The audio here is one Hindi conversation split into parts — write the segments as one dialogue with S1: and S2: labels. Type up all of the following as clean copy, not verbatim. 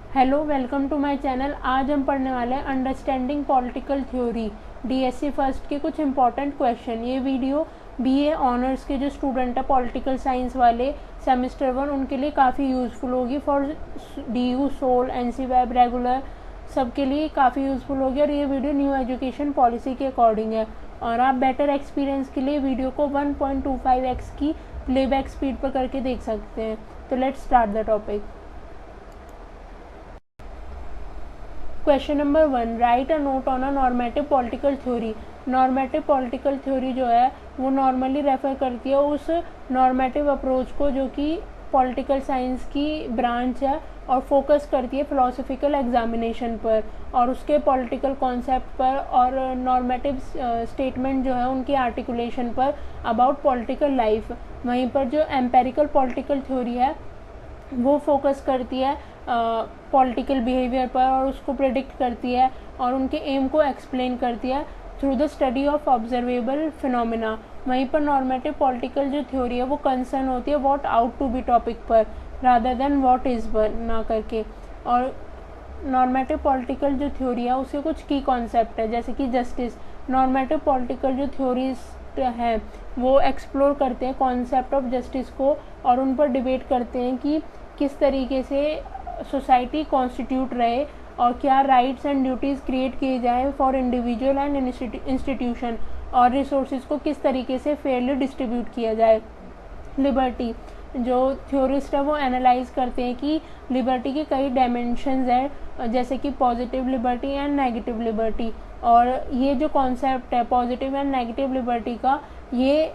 S1: Hello, welcome to my channel. आज हम पढ़ने वाले हैं understanding political theory DSC first के कुछ इंपॉर्टेंट क्वेश्चन। ये वीडियो बीए ऑनर्स के जो स्टूडेंट है पॉलिटिकल साइंस वाले सेमेस्टर 1 उनके लिए काफ़ी यूज़फुल होगी। For DU, SOL, NC web, regular सबके लिए काफ़ी यूज़फुल होगी। और ये वीडियो न्यू एजुकेशन पॉलिसी के अकॉर्डिंग है। और आप बेटर एक्सपीरियंस के लिए वीडियो को 1.25x की प्लेबैक स्पीड पर करके देख सकते हैं। तो let's start the topic. Question number 1, right a note on a normative political theory. Normative political theory जो है वो नॉर्मली रेफर करती है उस नॉर्मेटिव अप्रोच को जो कि पॉलिटिकल साइंस की ब्रांच है और फोकस करती है फिलोसफिकल एग्जामिनेशन पर और उसके पॉलिटिकल कॉन्सेप्ट पर और नॉर्मेटिव स्टेटमेंट जो है उनकी आर्टिकुलेशन पर अबाउट पॉलिटिकल लाइफ। वहीं पर जो एम्पेरिकल पॉलिटिकल थ्योरी है वो फोकस करती है पॉलिटिकल बिहेवियर पर और उसको प्रेडिक्ट करती है और उनके एम को एक्सप्लेन करती है through the study of observable phenomena. वहीं पर नॉर्मेटिव पॉलिटिकल जो थ्योरी है वो कंसर्न होती है what ought to be topic पर रादर देन व्हाट इज पर ना करके। और नॉर्मेटिव पॉलिटिकल जो थ्योरी है उसके कुछ की कॉन्सेप्ट है जैसे कि जस्टिस। नॉर्मेटिव पॉलिटिकल जो थ्योरीज है वो एक्सप्लोर करते हैं कॉन्सेप्ट ऑफ जस्टिस को और उन पर डिबेट करते हैं कि किस तरीके से सोसाइटी कॉन्स्टिट्यूट रहे और क्या राइट्स एंड ड्यूटीज़ क्रिएट किए जाए फॉर इंडिविजुअल एंड इंस्टीट्यूशन और रिसोर्सेज को किस तरीके से फेयरली डिस्ट्रीब्यूट किया जाए। लिबर्टी, जो थ्योरिस्ट है वो एनालाइज करते हैं कि लिबर्टी के कई डायमेंशंस हैं जैसे कि positive liberty and negative liberty. और ये जो कॉन्सेप्ट है पॉजिटिव एंड नेगेटिव लिबर्टी का, ये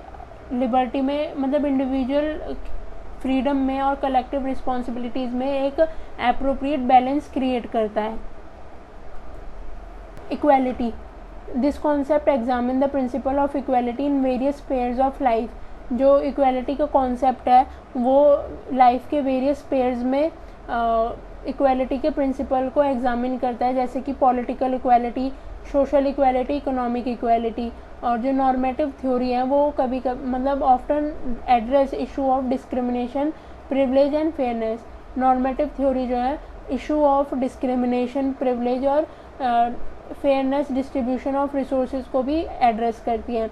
S1: लिबर्टी में मतलब इंडिविजुअल फ्रीडम में और कलेक्टिव रिस्पॉन्सिबिलिटीज़ में एक एप्रोप्रिएट बैलेंस क्रिएट करता है। Equality, this concept examine the principle of equality in various spheres of life. जो इक्वालिटी का कॉन्सेप्ट है वो लाइफ के वेरियस स्फीयर्स में इक्वालिटी के प्रिंसिपल को एग्जामिन करता है जैसे कि political equality, social equality, economic equality. और जो नॉर्मेटिव थ्योरी है वो कभी कभी मतलब often address issue of discrimination, privilege and fairness. Normative theory जो है इशू ऑफ डिस्क्रिमिनेशन, प्रिविलेज और फेयरनेस डिस्ट्रीब्यूशन ऑफ रिसोर्सेज को भी एड्रेस करती है।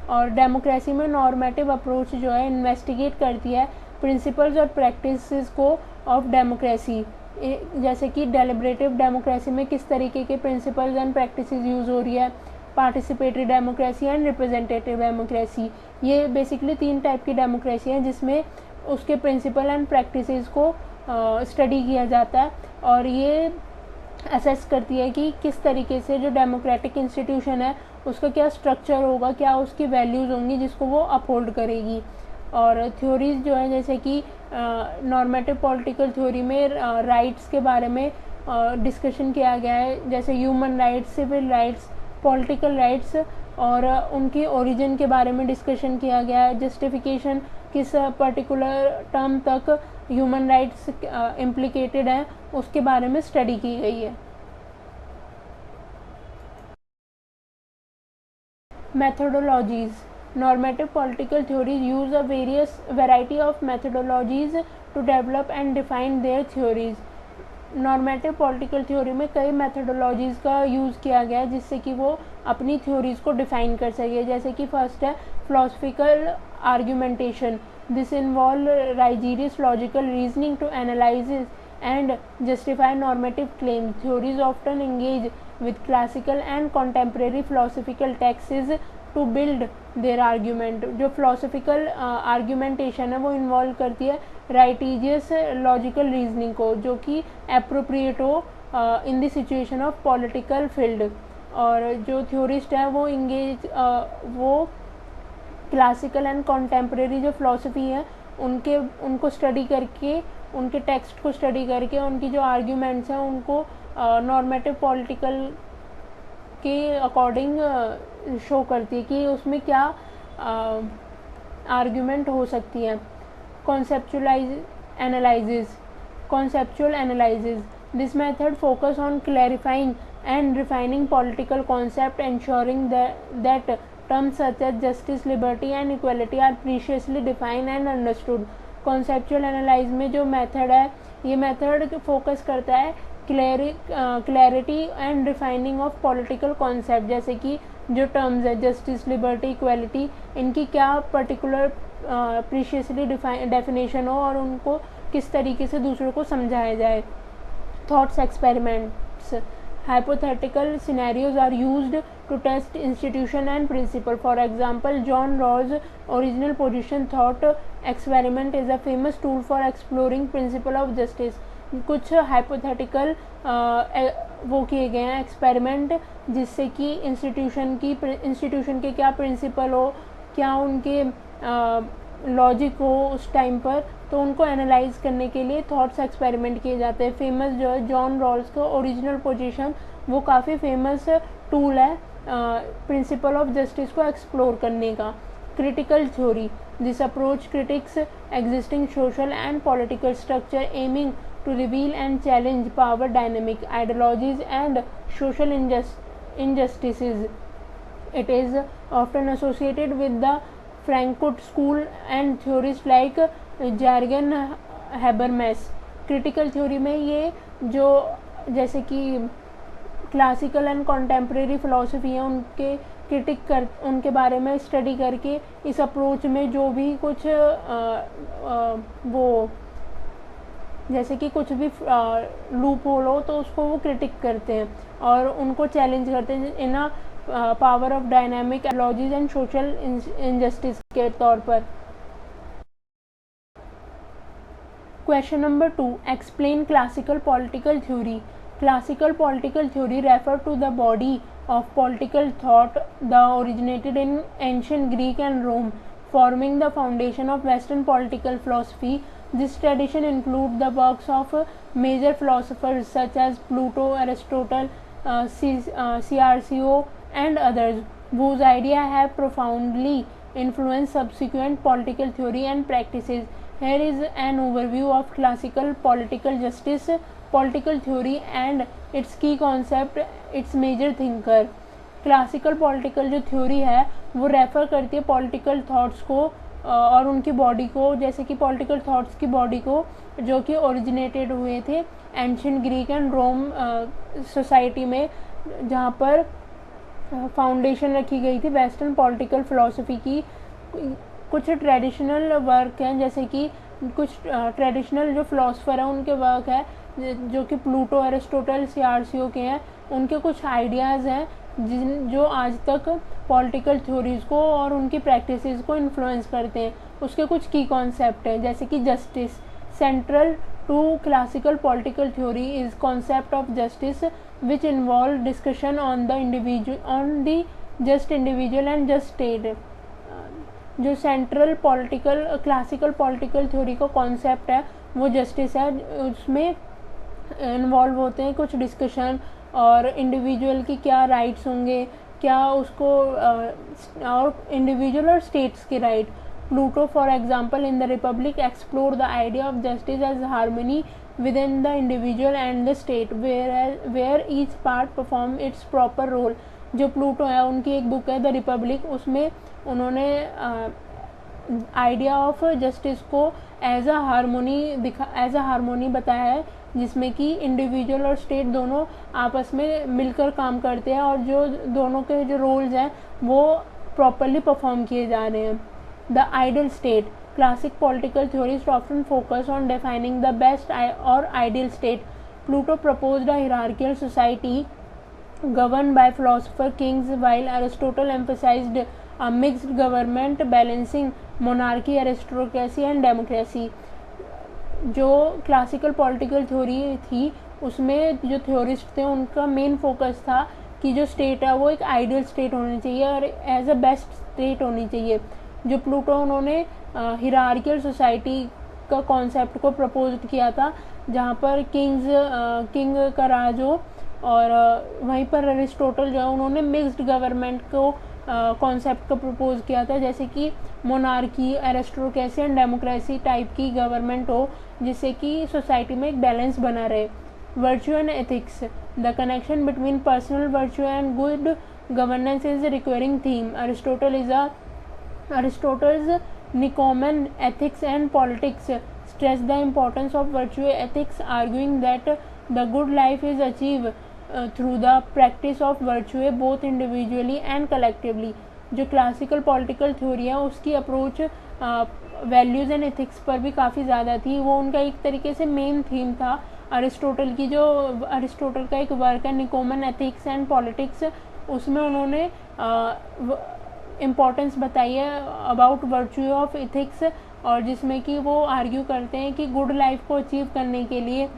S1: और डेमोक्रेसी में नॉर्मेटिव अप्रोच जो है इन्वेस्टिगेट करती है प्रिंसिपल्स और प्रैक्टिसेस को ऑफ डेमोक्रेसी जैसे कि डेलिब्रेटिव डेमोक्रेसी में किस तरीके के प्रिंसिपल्स एंड प्रैक्टिसेस यूज़ हो रही है, participatory democracy and representative democracy. ये बेसिकली 3 टाइप की डेमोक्रेसी है जिसमें उसके प्रिंसिपल एंड प्रैक्टिसेस को स्टडी किया जाता है और ये असेस करती है कि किस तरीके से जो डेमोक्रेटिक इंस्टीट्यूशन है उसका क्या स्ट्रक्चर होगा, क्या उसकी वैल्यूज़ होंगी जिसको वो अपहोल्ड करेगी। और थ्योरीज जो है जैसे कि नॉर्मेटिव पॉलिटिकल थ्योरी में राइट्स के बारे में डिस्कशन किया गया है जैसे human rights, civil rights, political rights और उनकी ओरिजिन के बारे में डिस्कशन किया गया है। जस्टिफिकेशन, किस पर्टिकुलर टर्म तक ह्यूमन राइट्स इम्प्लिकेटेड हैं उसके बारे में स्टडी की गई है। Methodologies, normative political theories use a variety of methodologies to develop and define their theories. Normative political theory में कई मेथडोलॉजीज़ का यूज़ किया गया है जिससे कि वो अपनी थ्योरीज़ को डिफ़ाइन कर सके। जैसे कि फर्स्ट है philosophical argumentation. This involve rigorous logical reasoning to analyse and justify normative claim. Theories often engage with classical and contemporary philosophical texts to build their argument। जो philosophical argumentation है वो involve करती है righteous logical reasoning को जो कि appropriate हो in the situation of political field। और जो theorist है वो engage वो classical and contemporary जो philosophy है उनको स्टडी करके, उनके टेक्स्ट को स्टडी करके उनकी जो आर्ग्यूमेंट्स हैं उनको नॉर्मेटिव पॉलिटिकल के अकॉर्डिंग शो करती है कि उसमें क्या आर्ग्यूमेंट हो सकती है। Conceptual analysis, this method focus on clarifying and refining political concept, ensuring that terms such as justice, liberty and equality are preciously defined and understood। Conceptual analyse में जो मेथड है ये मेथड फोकस करता है clarity and defining of political concept, जैसे कि जो टर्म्स है जस्टिस, लिबर्टी, इक्वालिटी, इनकी क्या पर्टिकुलर प्रीशियसली डेफिनेशन हो और उनको किस तरीके से दूसरों को समझाया जाए. Thoughts experiments. Hypothetical scenarios are used to test institution and principle. For example, John Rawls' original position thought experiment is a famous tool for exploring principle of justice. कुछ hypothetical वो किए गए हैं एक्सपेरिमेंट जिससे कि इंस्टीट्यूशन के क्या प्रिंसिपल हो, क्या उनके लॉजिक हो उस टाइम पर, तो उनको एनालाइज करने के लिए थॉट्स एक्सपेरिमेंट किए जाते हैं. फेमस जो है जॉन रॉल्स का ओरिजिनल पोजीशन, वो काफ़ी फेमस टूल है प्रिंसिपल ऑफ जस्टिस को एक्सप्लोर करने का. Critical theory. This approach critiques existing social and political structure aiming to reveal and challenge power dynamic ideologies and social injustices. It is often associated with the Frankfurt School and theorists like Jurgen Habermas. Critical theory में ये जो जैसे कि क्लासिकल एंड कॉन्टेम्प्रेरी फिलोसफी है उनके उनके बारे में स्टडी करके इस अप्रोच में जो भी कुछ वो जैसे कि कुछ भी लूप होल हो तो उसको वो क्रिटिक करते हैं और उनको चैलेंज करते हैं in power of dynamic logics and social injustice के तौर पर. Question number 2. Explain classical political theory. Classical political theory refer to the body of political thought that originated in ancient Greek and Rome, forming the foundation of Western political philosophy. This tradition includes the works of major philosophers such as Plato, Aristotle, CRCO, and others, whose ideas have profoundly influenced subsequent political theory and practices. Here is an overview of classical political justice, political theory and its key concept, its major thinker. Classical political जो थ्योरी है वो रेफ़र करती है पॉलिटिकल थॉट्स को और उनकी बॉडी को, जैसे कि पॉलिटिकल थॉट्स की बॉडी को जो कि ओरिजिनेटेड हुए थे ancient Greek and Rome society में, जहाँ पर फाउंडेशन रखी गई थी वेस्टर्न पॉलिटिकल फ़िलॉसफी की. कुछ ट्रेडिशनल वर्क हैं जैसे कि कुछ ट्रेडिशनल जो फ़िलासफ़र हैं उनके वर्क है जो कि प्लूटो, एरिस्टोटल, सीआरसीओ के हैं. उनके कुछ आइडियाज़ हैं जो आज तक पॉलिटिकल थ्योरीज़ को और उनकी प्रैक्टिसेस को इन्फ्लुएंस करते हैं. उसके कुछ की कॉन्सेप्ट हैं जैसे कि justice. Central to classical political theory is concept of justice which involve discussion on the just individual and just state. जो central political classical political theory का कॉन्सेप्ट है वो जस्टिस है. उसमें इन्वॉल्व होते हैं कुछ डिस्कशन और इंडिविजुअल की क्या राइट्स होंगे, क्या उसको और इंडिविजुअल और स्टेट्स के right. Pluto for example in the Republic explore the idea of justice as harmony within the individual and the state where each part perform its proper role. जो प्लूटो है उनकी एक बुक है द रिपब्लिक, उसमें उन्होंने आइडिया ऑफ जस्टिस को एज अ हारमोनी बताया है जिसमें कि इंडिविजुअल और स्टेट दोनों आपस में मिलकर काम करते हैं और जो दोनों के जो रोल्स हैं वो प्रॉपरली परफॉर्म किए जा रहे हैं. The ideal state. Classic political theories often focus on defining the best और ideal state. Pluto proposed a hierarchical society governed by philosopher kings, while Aristotle emphasized a mixed government balancing monarchy, aristocracy and democracy. जो क्लासिकल पॉलिटिकल थ्योरी थी उसमें जो थ्योरिस्ट थे उनका मेन फोकस था कि जो स्टेट है वो एक आइडियल स्टेट होनी चाहिए और एज अ बेस्ट स्टेट होनी चाहिए. जो प्लूटो उन्होंने हिरार्किकल सोसाइटी का कॉन्सेप्ट को प्रपोज किया था जहाँ पर किंग का राज हो, और वहीं पर अरिस्टोटल जो है उन्होंने मिक्स्ड गवर्नमेंट को कॉन्सेप्ट को प्रपोज किया था, जैसे कि monarchy, aristocracy and democracy type की गवर्नमेंट हो जिससे कि सोसाइटी में एक बैलेंस बना रहे. Virtue and ethics. The connection between personal virtue and good governance is requiring theme. Aristotle's Nicomachean Ethics and Politics stress the importance of virtue ethics, arguing that the good life is achieved through the practice of virtue both individually and collectively. जो क्लासिकल पॉलिटिकल थ्योरी है उसकी अप्रोच वैल्यूज़ एंड एथिक्स पर भी काफ़ी ज़्यादा थी। वो उनका एक तरीके से मेन थीम था। अरिस्टोटल का एक वर्क है निकोमन एथिक्स एंड पॉलिटिक्स, उसमें उन्होंने इम्पोर्टेंस बताई है अबाउट वर्च्यू ऑफ एथिक्स, और जिसमें कि वो आर्ग्यू करते हैं कि गुड लाइफ को अचीव करने के लिए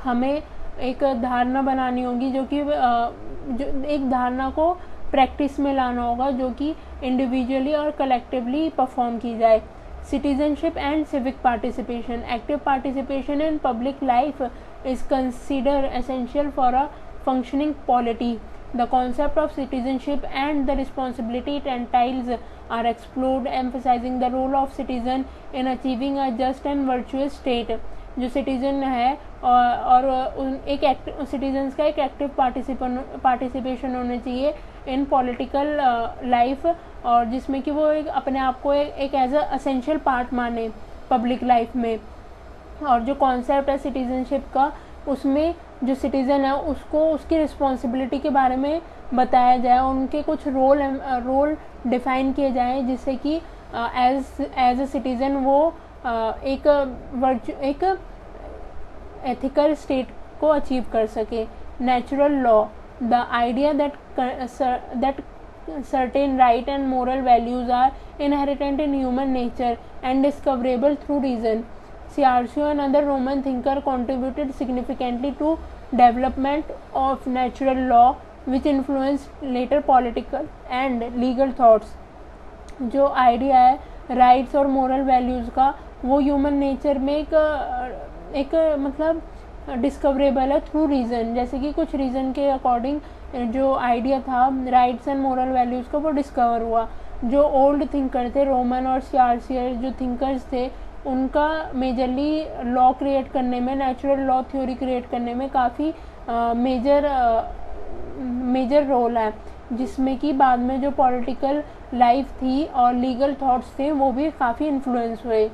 S1: हमें एक धारणा बनानी होगी, जो कि एक धारणा को प्रैक्टिस में लाना होगा जो कि इंडिविजुअली और कलेक्टिवली परफॉर्म की जाए। Citizenship and civic participation, active participation in public life is considered essential for a functioning polity. The concept of citizenship and the responsibility it entails are explored, emphasizing the role of citizen in achieving a just and virtuous state. जो सिटीजन है और एक सिटीजन्स का एक एक्टिव पार्टिसिपेशन होना चाहिए इन पॉलिटिकल लाइफ, और जिसमें कि वो एक अपने आप को एक एज अ असेंशियल पार्ट माने पब्लिक लाइफ में। और जो कॉन्सेप्ट है सिटीजनशिप का, उसमें जो सिटीज़न है उसको उसकी रिस्पॉन्सिबिलिटी के बारे में बताया जाए, उनके कुछ रोल डिफाइन किए जाएँ, जिससे कि एज अ सिटीज़न वो एक एथिकल स्टेट को अचीव कर सके। Natural law, the idea that certain right and moral values are inherent in human nature and discoverable through reason. Cicero's and other Roman thinkers contributed significantly to development of natural law, which influenced later political and legal thoughts. जो आइडिया है राइट्स और मोरल वैल्यूज़ का, वो ह्यूमन नेचर में एक मतलब डिस्कवरेबल है थ्रू रीज़न। जैसे कि कुछ रीज़न के अकॉर्डिंग जो आइडिया था राइट्स एंड मोरल वैल्यूज़ का वो डिस्कवर हुआ। जो ओल्ड थिंकर थे रोमन और सियार्सियर जो थिंकर्स थे, उनका मेजरली लॉ क्रिएट करने में, नेचुरल लॉ थ्योरी क्रिएट करने में काफ़ी मेजर रोल है, जिसमें कि बाद में जो पॉलिटिकल लाइफ थी और लीगल थॉट्स थे वो भी काफ़ी इन्फ्लुएंस हुए।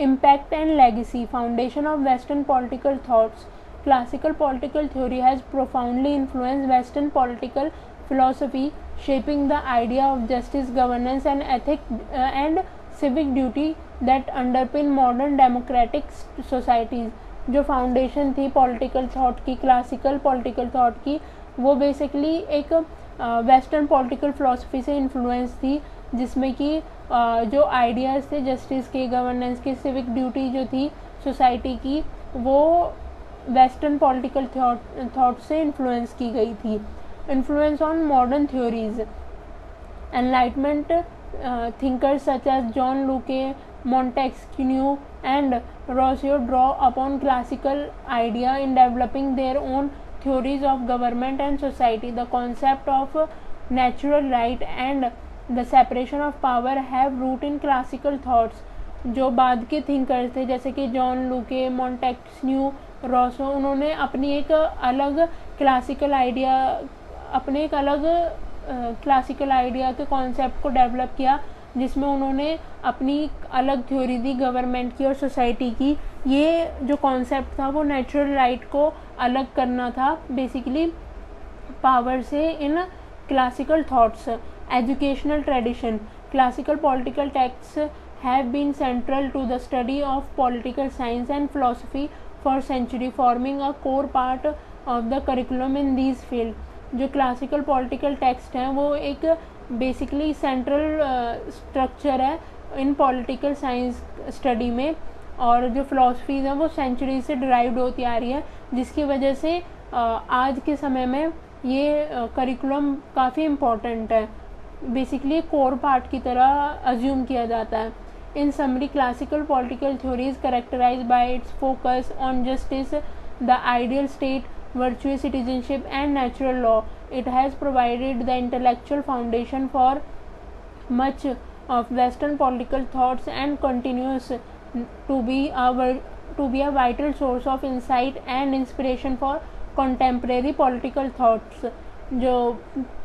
S1: Impact and legacy, foundation of Western political thoughts. Classical political theory has profoundly influenced Western political philosophy, shaping the idea of justice, governance, and ethics and civic duty that underpin modern democratic societies. जो फाउंडेशन थी पॉलिटिकल थॉट की, क्लासिकल पॉलिटिकल थॉट की, वो बेसिकली एक वेस्टर्न पॉलिटिकल फिलॉसफी से इन्फ्लुएंस थी, जिसमें कि जो आइडियाज़ थे जस्टिस के, गवर्नेंस के, सिविक ड्यूटी जो थी सोसाइटी की, वो वेस्टर्न पॉलिटिकल थॉट से इन्फ्लुएंस की गई थी। Influence on modern theories, enlightenment thinkers such as John Locke, Montesquieu and Rousseau draw upon classical idea in developing their own theories of government and society. The concept of natural right and the separation of power have root in classical thoughts. जो बाद के थिंकर्स थे जैसे कि जॉन लूके, मॉन्टेस्क्यू, रॉसो, उन्होंने अपनी एक अलग क्लासिकल आइडिया के कॉन्सेप्ट को डेवलप किया, जिसमें उन्होंने अपनी अलग थ्योरी दी गवर्नमेंट की और सोसाइटी की। ये जो कॉन्सेप्ट था वो नेचुरल राइट को अलग करना था बेसिकली पावर से in classical thoughts. Educational tradition, classical political texts have been central to the study of political science and philosophy for century, forming a core part of the curriculum in these field. जो क्लासिकल पॉलिटिकल टेक्स्ट हैं वो एक बेसिकली सेंट्रल स्ट्रक्चर है इन पॉलिटिकल साइंस स्टडी में, और जो फिलॉसफीज़ हैं वो सेंचुरी से डिराइव्ड होती आ रही है, जिसकी वजह से आज के समय में ये करिकुलम काफ़ी इम्पॉर्टेंट है, बेसिकली कोर पार्ट की तरह अज्यूम किया जाता है। In summary, classical political theory is characterized by its focus on justice, the ideal state, virtue, citizenship, and natural law. It has provided the intellectual foundation for much of Western political thoughts and continues to be a vital source of insight and inspiration for contemporary political thoughts. जो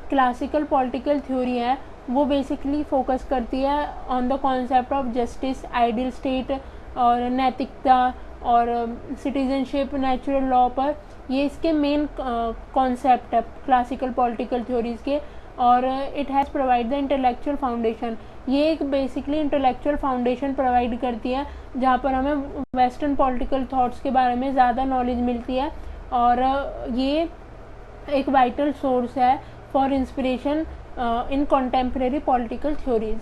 S1: क्लासिकल पॉलिटिकल थ्योरी है वो बेसिकली फोकस करती है on the concept of justice, ideal state और नैतिकता और सिटीजनशिप, नेचुरल लॉ पर। ये इसके मेन कॉन्सेप्ट है क्लासिकल पॉलिटिकल थ्योरीज के। और it has provide the intellectual foundation, ये एक बेसिकली इंटेलेक्चुअल फाउंडेशन प्रोवाइड करती है जहाँ पर हमें वेस्टर्न पॉलिटिकल थॉट्स के बारे में ज़्यादा नॉलेज मिलती है। और ये एक वाइटल सोर्स है for inspiration in contemporary political theories.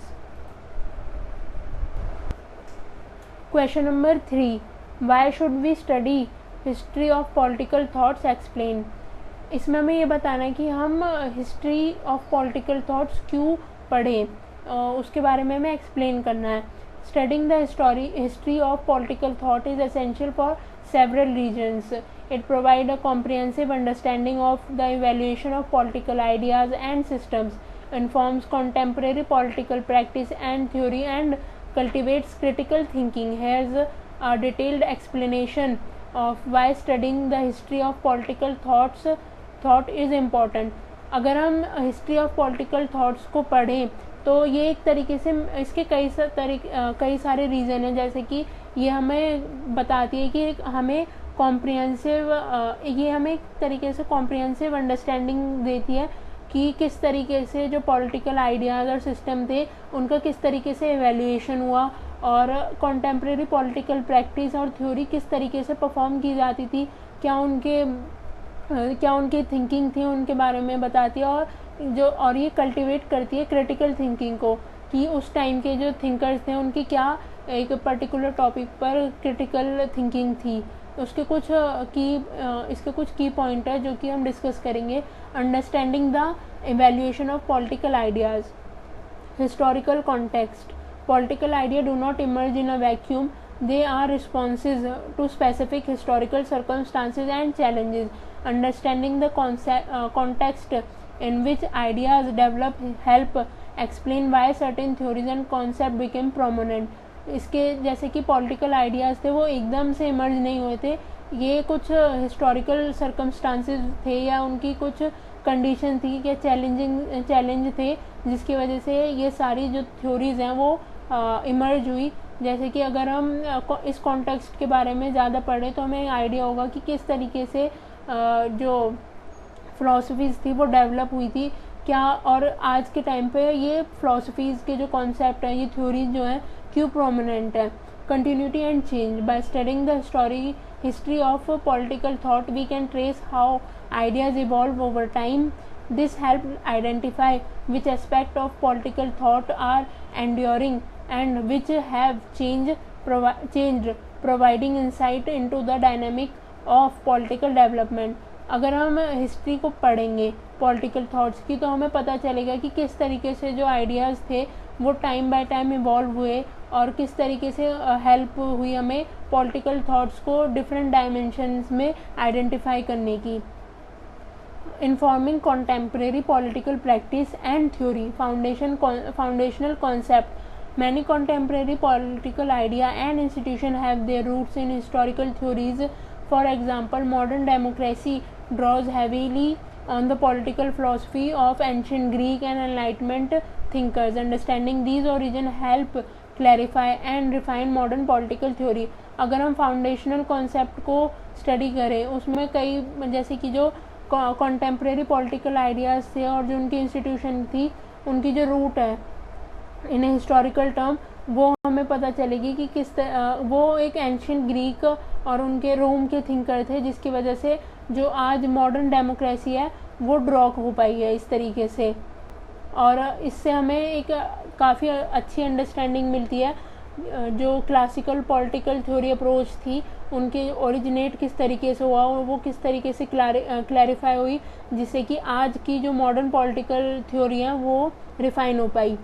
S1: Question number 3, why should we study history of political thoughts, explain. इसमें हमें ये बताना है कि हम हिस्ट्री ऑफ पॉलिटिकल थॉट्स क्यों पढ़ें, उसके बारे में हमें एक्सप्लेन करना है। Studying the history of political thought is essential for several reasons. It provides a comprehensive understanding of the evaluation of political ideas and systems, informs contemporary political practice and theory, and cultivates critical thinking. Here's a detailed explanation of why studying the history of political thought is important. अगर हम हिस्ट्री ऑफ पॉलिटिकल थॉट्स को पढ़ें तो ये एक तरीके से इसके कई सारे रीज़न हैं, जैसे कि ये हमें बताती है कि हमें कॉम्प्रिहेंसिव ये हमें एक तरीके से कॉम्प्रिहेंसिव अंडरस्टैंडिंग देती है कि किस तरीके से जो पॉलिटिकल आइडियाज़ और सिस्टम थे उनका किस तरीके से एवेल्यूएशन हुआ और कॉन्टेम्प्रेरी पॉलिटिकल प्रैक्टिस और थ्योरी किस तरीके से परफॉर्म की जाती थी, क्या उनकी थिंकिंग थी उनके बारे में बताती है। और ये कल्टीवेट करती है क्रिटिकल थिंकिंग को, कि उस टाइम के जो थिंकर्स थे उनकी क्या एक पर्टिकुलर टॉपिक पर क्रिटिकल थिंकिंग थी। इसके कुछ की पॉइंट है जो कि हम डिस्कस करेंगे। Understanding the evaluation of political ideas, historical context. Political idea do not emerge in a vacuum, they are responses to specific historical circumstances and challenges. Understanding the context in which ideas develop help explain why certain theories and concepts became prominent. इसके जैसे कि पॉलिटिकल आइडियाज़ थे वो एकदम से इमर्ज नहीं हुए थे, ये कुछ हिस्टोरिकल सर्कमस्टांसेस थे या उनकी कुछ कंडीशन थी या चैलेंज थे जिसकी वजह से ये सारी जो थ्योरीज़ हैं वो इमर्ज हुई। जैसे कि अगर हम इस कॉन्टेक्स्ट के बारे में ज़्यादा पढ़ें तो हमें आइडिया होगा कि किस तरीके से जो फ़िलासफ़ीज़ थी वो डेवलप हुई थी क्या, और आज के टाइम पे ये फ़िलासफ़ीज़ के जो कॉन्सेप्ट हैं, ये थ्योरीज जो हैं क्यों प्रोमिनेंट है। Continuity and change. By studying the history of political thought we can trace how ideas evolve over time. This helps identify which aspects of political thought are enduring and which have changed, providing insight into the dynamic of political development. अगर हम हिस्ट्री को पढ़ेंगे पॉलिटिकल थॉट्स की तो हमें पता चलेगा कि किस तरीके से जो आइडियाज़ थे वो टाइम बाय टाइम इवॉल्व हुए और किस तरीके से हेल्प हुई हमें पॉलिटिकल थॉट्स को डिफरेंट डायमेंशंस में आइडेंटिफाई करने की। Informing contemporary political practice and theory, foundational concept. Many contemporary political idea and institutions have their roots in historical theories. For example, modern democracy draws heavily on the political philosophy of ancient Greek and Enlightenment thinkers. Understanding these origins help clarify and refine modern political theory. अगर हम फाउंडेशनल कॉन्सेप्ट को स्टडी करें उसमें कई जैसे कि जो कॉन्टेम्प्रेरी पॉलिटिकल आइडियाज़ थे और जो उनकी इंस्टीट्यूशन थी उनकी जो रूट है इन हिस्टोरिकल टर्म वो हमें पता चलेगी कि वो एक एंशिएंट ग्रीक और उनके रोम के थिंकर थे जिसकी वजह से जो आज मॉडर्न डेमोक्रेसी है वो ड्रॉ हो पाई है इस तरीके से। और इससे हमें एक काफ़ी अच्छी अंडरस्टैंडिंग मिलती है जो क्लासिकल पॉलिटिकल थ्योरी अप्रोच थी उनके ओरिजिनेट किस तरीके से हुआ और वो किस तरीके से क्लैरिफाई हुई जिससे कि आज की जो मॉडर्न पॉलिटिकल थ्योरी हैं वो रिफाइन हो पाई।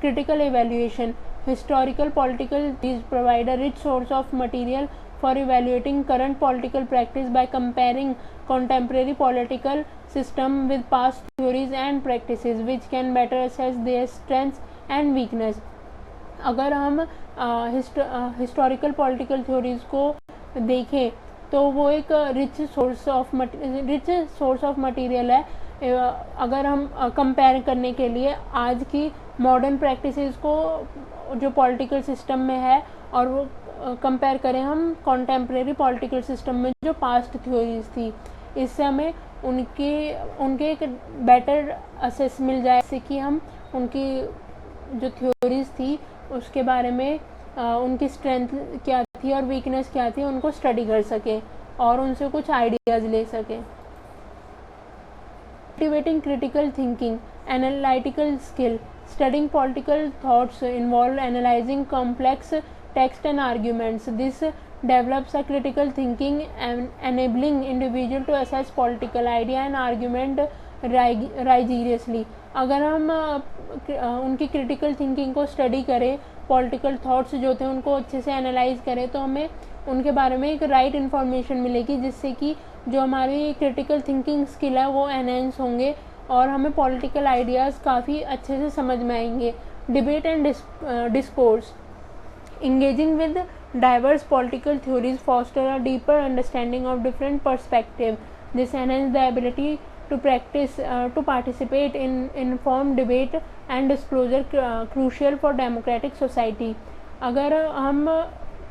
S1: Critical evaluation. Historical political theories provide a rich source of material for evaluating current political practice by comparing contemporary political system with past theories and practices which can better assess their strengths and weakness. अगर हम हिस्टोरिकल पॉलिटिकल थ्योरीज को देखें तो वो एक रिच सोर्स ऑफ मटेरियल है अगर हम कंपेयर करने के लिए आज की मॉडर्न प्रैक्टिसेस को जो पॉलिटिकल सिस्टम में है और वो कंपेयर करें हम कॉन्टेम्प्रेरी पॉलिटिकल सिस्टम में जो पास्ट थ्योरीज थी, इससे हमें उनके एक बेटर असेस मिल जाए, जैसे कि हम उनकी जो थ्योरीज थी उसके बारे में उनकी स्ट्रेंथ क्या थी और वीकनेस क्या थी उनको स्टडी कर सके और उनसे कुछ आइडियाज़ ले सके। Cultivating critical thinking, analytical skill. Studying political thoughts involve analyzing complex text and arguments. This develops a critical thinking and enabling individual to assess political idea and argument rigorously. अगर हम उनकी क्रिटिकल थिंकिंग को स्टडी करें, पॉलिटिकल थॉट्स जो थे उनको अच्छे से एनालाइज करें, तो हमें उनके बारे में एक राइट इन्फॉर्मेशन मिलेगी, जिससे कि जो हमारी क्रिटिकल थिंकिंग स्किल है वो एनहेंस होंगे और हमें पॉलिटिकल आइडियाज़ काफ़ी अच्छे से समझ में आएंगे। Debate and discourse. Engaging with diverse political theories foster a deeper understanding of different perspectives. This enhances the ability to participate in informed debate and disclosure, crucial for democratic society. अगर हम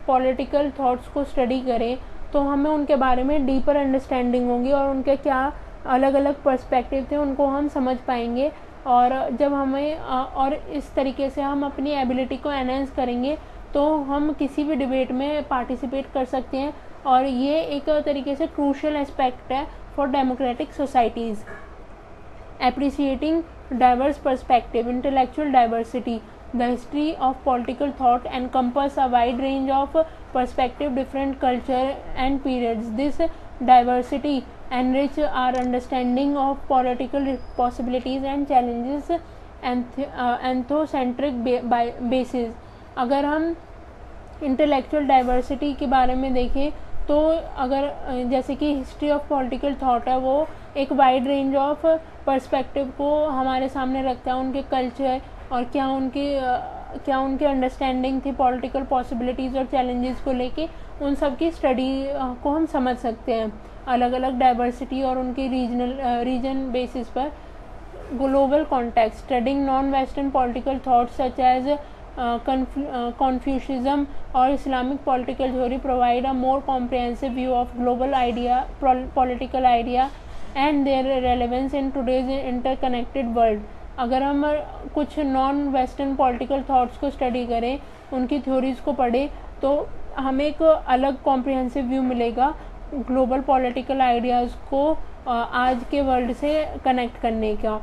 S1: पॉलिटिकल थॉट्स को स्टडी करें तो हमें उनके बारे में डीपर अंडरस्टैंडिंग होगी और उनके क्या अलग अलग पर्सपेक्टिव थे उनको हम समझ पाएंगे, और जब हमें और इस तरीके से हम अपनी एबिलिटी को एनहेंस करेंगे तो हम किसी भी डिबेट में पार्टिसिपेट कर सकते हैं, और ये एक तरीके से क्रूशियल एस्पेक्ट है for democratic societies. Appreciating diverse perspective. Intellectual diversity. The history of political thought encompasses a wide range of perspectives, different culture and periods. This diversity enriches our understanding of political possibilities and challenges anthropocentric basis. अगर हम इंटेलेक्चुअल डाइवर्सिटी के बारे में देखें तो अगर जैसे कि हिस्ट्री ऑफ पॉलिटिकल थॉट है, वो एक वाइड रेंज ऑफ पर्सपेक्टिव को हमारे सामने रखता है, उनके कल्चर और क्या उनकी अंडरस्टैंडिंग थी पॉलिटिकल पॉसिबिलिटीज़ और चैलेंजेस को लेके, उन सब की स्टडी को हम समझ सकते हैं अलग अलग डाइवर्सिटी और उनकी रीजन बेसिस पर। Global context. Studying non western political thoughts such as Confucianism or Islamic political theory provide a more comprehensive view of global political idea and their relevance in today's interconnected world. अगर हम कुछ नॉन वेस्टर्न पॉलिटिकल थॉट्स को स्टडी करें, उनकी थ्योरीज को पढ़ें, तो हमें एक अलग कॉम्प्रिहेंसिव व्यू मिलेगा ग्लोबल पॉलिटिकल आइडियाज़ को आज के वर्ल्ड से कनेक्ट करने का।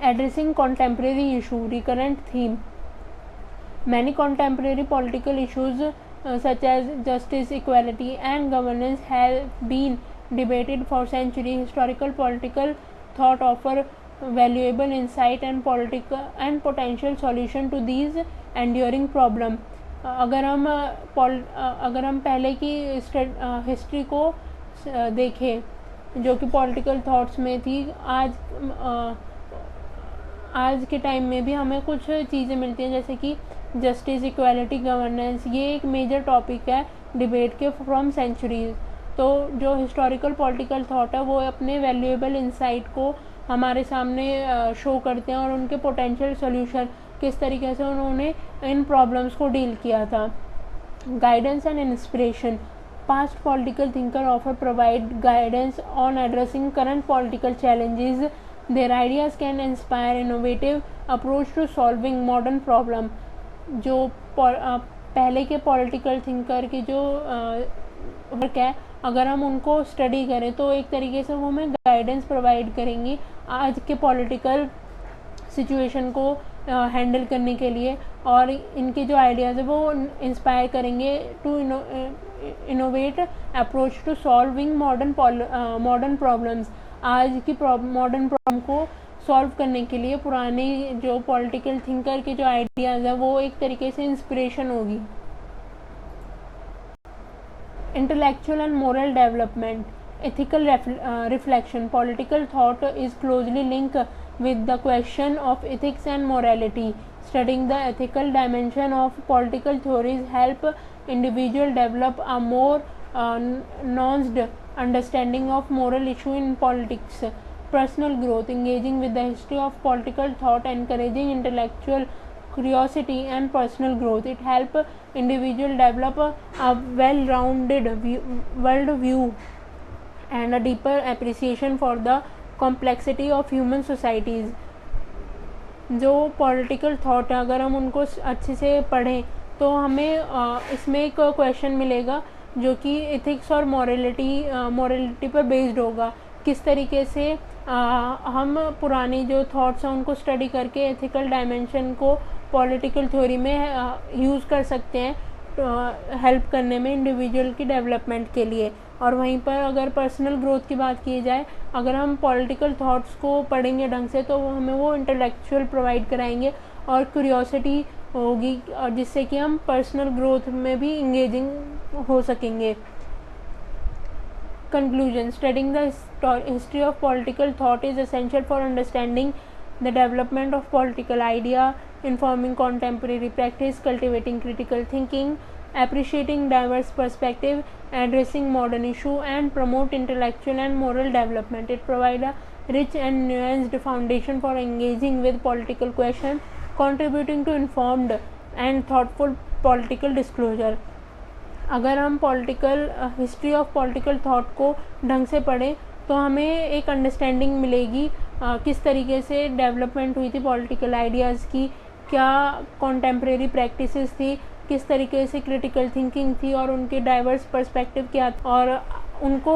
S1: Addressing contemporary issue. Recurrent theme. Many contemporary political issues such as justice, equality and governance have been debated for centuries. Historical political thought offer valuable insight and potential solution to these enduring problem. अगर हम पहले की हिस्ट्री को देखें जो कि पॉलिटिकल थॉट्स में थी, आज के टाइम में भी हमें कुछ चीज़ें मिलती हैं, जैसे कि जस्टिस, इक्वालिटी, गवर्नेंस। ये एक मेजर टॉपिक है डिबेट के फ्रॉम सेंचुरीज। तो जो हिस्टोरिकल पॉलिटिकल थॉट है वो अपने वैल्यूएबल इंसाइट को हमारे सामने शो करते हैं और उनके पोटेंशियल सॉल्यूशन, किस तरीके से उन्होंने इन प्रॉब्लम्स को डील किया था। Guidance and inspiration. Past political thinker offer provide guidance on addressing current political challenges. Their ideas can inspire innovative approach to solving modern problem. जो पहले के पॉलिटिकल थिंकर की जो वर्क है, अगर हम उनको स्टडी करें तो एक तरीके से वो हमें गाइडेंस प्रोवाइड करेंगी आज के पॉलिटिकल सिचुएशन को हैंडल करने के लिए, और इनके जो आइडियाज़ है वो इंस्पायर करेंगे to innovate approach to solving modern problems. आज की मॉडर्न प्रॉब्लम को सॉल्व करने के लिए पुराने जो पॉलिटिकल थिंकर के जो आइडियाज़ है वो एक तरीके से इंस्पिरेशन होगी। Intellectual and moral development. Ethical reflection. Political thought is closely link with the question of ethics and morality. Studying the ethical dimension of political theories help individual develop a more nuanced understanding of moral issue in politics. personal growth, engaging with the history of political thought, encouraging intellectual curiosity and personal growth. It helps individual develop a well-rounded world view and a deeper appreciation for the complexity of human societies. जो पॉलिटिकल थॉट है अगर हम उनको अच्छे से पढ़ें तो हमें इसमें एक क्वेश्चन मिलेगा जो कि एथिक्स और मॉरलिटी पर बेस्ड होगा। किस तरीके से हम पुरानी जो थॉट्स हैं उनको स्टडी करके एथिकल डायमेंशन को पॉलिटिकल थ्योरी में यूज़ कर सकते हैं हेल्प करने में इंडिविजुअल की डेवलपमेंट के लिए। और वहीं पर अगर पर्सनल ग्रोथ की बात की जाए, अगर हम पॉलिटिकल थॉट्स को पढ़ेंगे ढंग से तो हमें वो इंटेलेक्चुअल प्रोवाइड कराएंगे और क्यूरियोसिटी होगी और जिससे कि हम पर्सनल ग्रोथ में भी इंगेजिंग हो सकेंगे। Conclusion: studying the history of political thought is essential for understanding the development of political idea, informing contemporary practice, cultivating critical thinking, appreciating diverse perspective, addressing modern issue, and promote intellectual and moral development. It provides a rich and nuanced foundation for engaging with political questions, contributing to informed and thoughtful political disclosure. अगर हम हिस्ट्री ऑफ पॉलिटिकल थॉट को ढंग से पढ़ें तो हमें एक अंडरस्टैंडिंग मिलेगी किस तरीके से डेवलपमेंट हुई थी पॉलिटिकल आइडियाज़ की, क्या कॉन्टेम्प्रेरी प्रैक्टिसेस थी, किस तरीके से क्रिटिकल थिंकिंग थी और उनके डाइवर्स पर्सपेक्टिव क्या, और उनको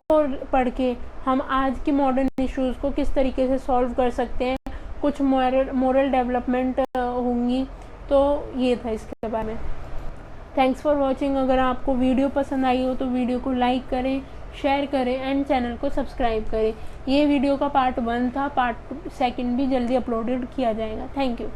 S1: पढ़ के हम आज की मॉडर्न इश्यूज़ को किस तरीके से सॉल्व कर सकते हैं, कुछ मोरल डेवलपमेंट होंगी। तो ये था इसके बारे में। Thanks for watching. अगर आपको वीडियो पसंद आई हो तो वीडियो को लाइक करें, शेयर करें एंड चैनल को सब्सक्राइब करें। ये वीडियो का पार्ट 1 था, पार्ट 2 भी जल्दी अपलोडेड किया जाएगा। Thank you.